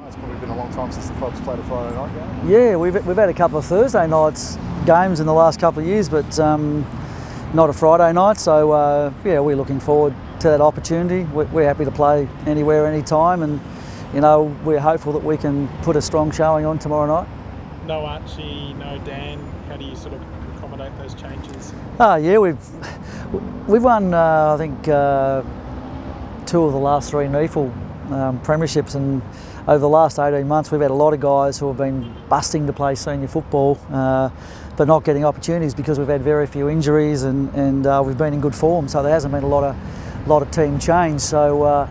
It's probably been a long time since the club's played a Friday night game. Yeah, we've had a couple of Thursday nights games in the last couple of years, but not a Friday night. So yeah, we're looking forward to that opportunity. We're happy to play anywhere, anytime, and you know we're hopeful that we can put a strong showing on tomorrow night. No Archie, no Dan. How do you sort of accommodate those changes? Yeah, we've won I think 2 of the last 3 NEFL premierships, and over the last 18 months we've had a lot of guys who have been busting to play senior football but not getting opportunities because we've had very few injuries, and we've been in good form, so there hasn't been a lot of team change. So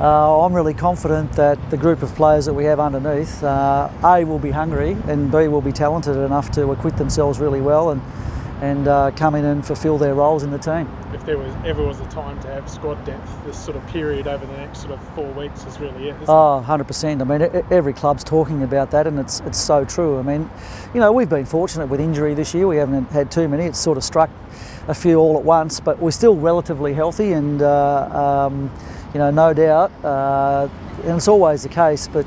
I'm really confident that the group of players that we have underneath, A, will be hungry, and B, will be talented enough to acquit themselves really well and come in and fulfil their roles in the team. If there ever was a time to have squad depth, this sort of period over the next sort of 4 weeks is really it, isn't it? Oh, 100%. I mean, every club's talking about that, and it's so true. I mean, you know, we've been fortunate with injury this year. We haven't had too many. It's sort of struck a few all at once, but we're still relatively healthy, and you know, no doubt, and it's always the case, but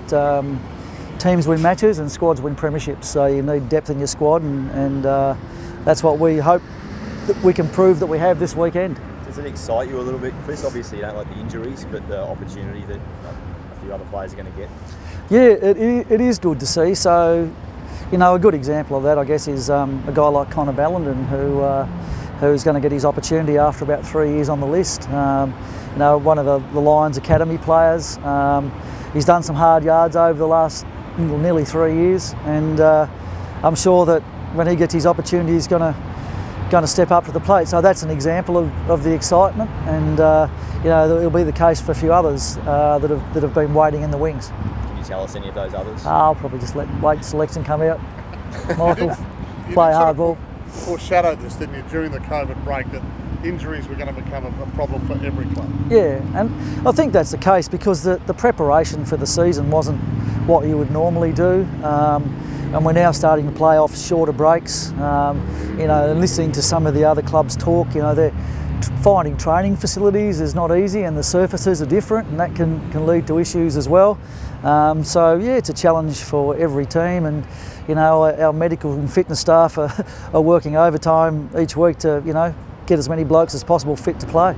teams win matches and squads win premierships, so you need depth in your squad, and that's what we hope that we can prove that we have this weekend. Does it excite you a little bit, Chris? Obviously you don't like the injuries, but the opportunity that a few other players are going to get. Yeah, it is good to see. So, you know, a good example of that, I guess, is a guy like Belland, who's going to get his opportunity after about 3 years on the list. You know, one of the Lions Academy players. He's done some hard yards over the last nearly 3 years, and I'm sure that when he gets his opportunity, he's going to step up to the plate. So that's an example of the excitement, and you know, it'll be the case for a few others that have been waiting in the wings. Can you tell us any of those others? I'll probably just wait selection come out. Michael, play hardball. Foreshadowed this, didn't you, during the COVID break, that injuries were going to become a problem for every club? Yeah, and I think that's the case because the preparation for the season wasn't what you would normally do. And we're now starting to play off shorter breaks. You know, and listening to some of the other clubs talk, you know, they're finding training facilities is not easy, and the surfaces are different, and that can lead to issues as well. So yeah, it's a challenge for every team, and you know, our medical and fitness staff are working overtime each week to, you know, get as many blokes as possible fit to play.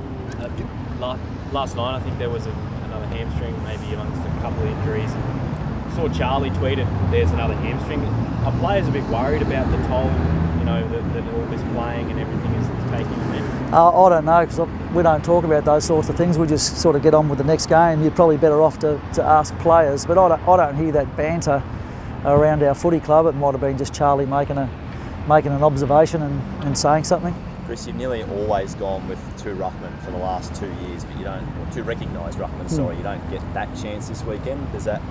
Last night I think there was another hamstring, maybe amongst a couple of injuries. I saw Charlie tweeted, there's another hamstring. Are players a bit worried about the toll, you know, that all this playing and everything is taking on them? I don't know, because we don't talk about those sorts of things. We just sort of get on with the next game. You're probably better off to ask players, but I don't hear that banter around our footy club. It might have been just Charlie making an observation and saying something. Chris, you've nearly always gone with 2 Ruckman for the last 2 years, but you don't, or 2 recognised Ruckman, sorry, you don't get that chance this weekend. Does that,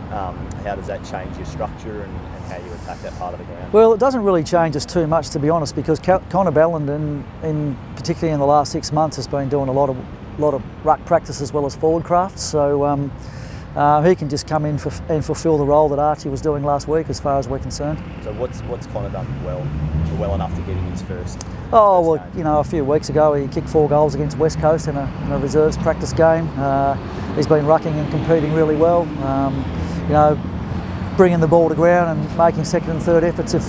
how does that change your structure and how you attack that part of the ground? Well, it doesn't really change us too much, to be honest, because Connor Belland, particularly in the last 6 months, has been doing a lot of ruck practice as well as forward crafts. So he can just come in and fulfil the role that Archie was doing last week, as far as we're concerned. So what's Connor done well enough to get him his first? Oh, well, you know, a few weeks ago he kicked 4 goals against West Coast in a reserves practice game. He's been rucking and competing really well. You know, bringing the ball to ground and making second and third efforts if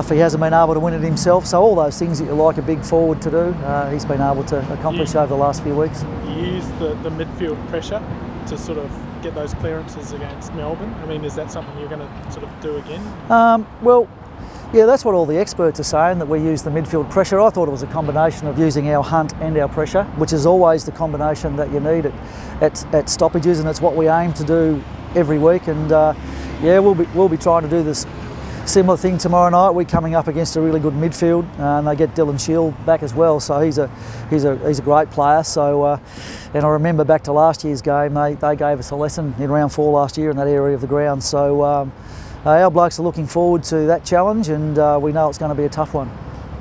he hasn't been able to win it himself. So all those things that you like a big forward to do, he's been able to accomplish over the last few weeks. You use the midfield pressure to sort of get those clearances against Melbourne. I mean, is that something you're going to sort of do again? Well, yeah, that's what all the experts are saying, that we use the midfield pressure. I thought it was a combination of using our hunt and our pressure, which is always the combination that you need at stoppages, and it's what we aim to do every week. And yeah, we'll be trying to do this similar thing tomorrow night. We're coming up against a really good midfield, and they get Dylan Shield back as well. So he's a great player. So and I remember back to last year's game, they gave us a lesson in round 4 last year in that area of the ground. So our blokes are looking forward to that challenge, and we know it's going to be a tough one.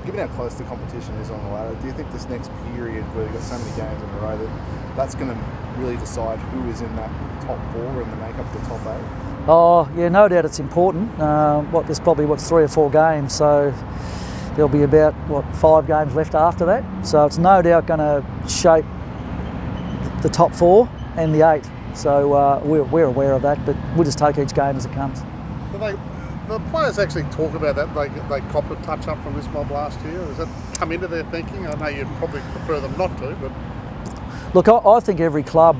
Given how close the competition is on the ladder, do you think this next period where you've got so many games in a row that's going to really decide who is in that top 4 and the makeup of the top 8? Oh yeah, no doubt it's important. There's probably 3 or 4 games, so there'll be about 5 games left after that. So it's no doubt going to shape the top 4 and the 8. So we're aware of that, but we'll just take each game as it comes. The players actually talk about that. They copped a touch up from this mob last year. Does that come into their thinking? I know you'd probably prefer them not to, but look, I think every club,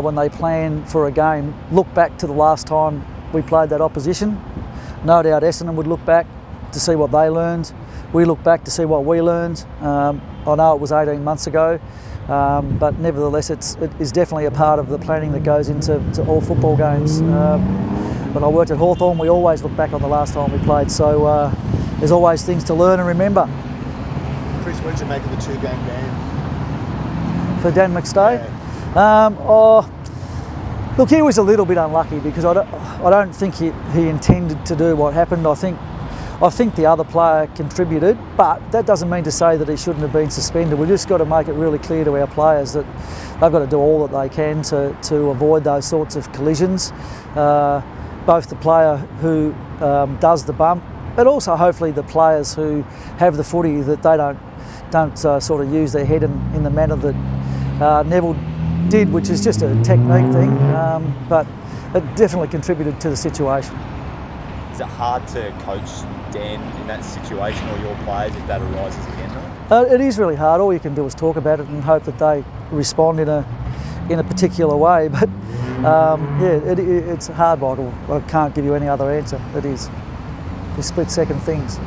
when they plan for a game, look back to the last time we played that opposition. No doubt Essendon would look back to see what they learned. We look back to see what we learned. I know it was 18 months ago, but nevertheless it is definitely a part of the planning that goes into all football games. When I worked at Hawthorn, we always look back on the last time we played, so there's always things to learn and remember. Chris, what did you make of the 2-game ban? For Dan McStay? Look, he was a little bit unlucky because I don't think he intended to do what happened. I think the other player contributed, but that doesn't mean to say that he shouldn't have been suspended. We've just got to make it really clear to our players that they've got to do all that they can to avoid those sorts of collisions. Both the player who does the bump, but also hopefully the players who have the footy, that they don't sort of use their head in the manner that Neville did, which is just a technique thing, but it definitely contributed to the situation. Is it hard to coach Dan in that situation, or your players, if that arises again? It is really hard. All you can do is talk about it and hope that they respond in a particular way. But yeah, it's hard, Michael. I can't give you any other answer. It is split-second things.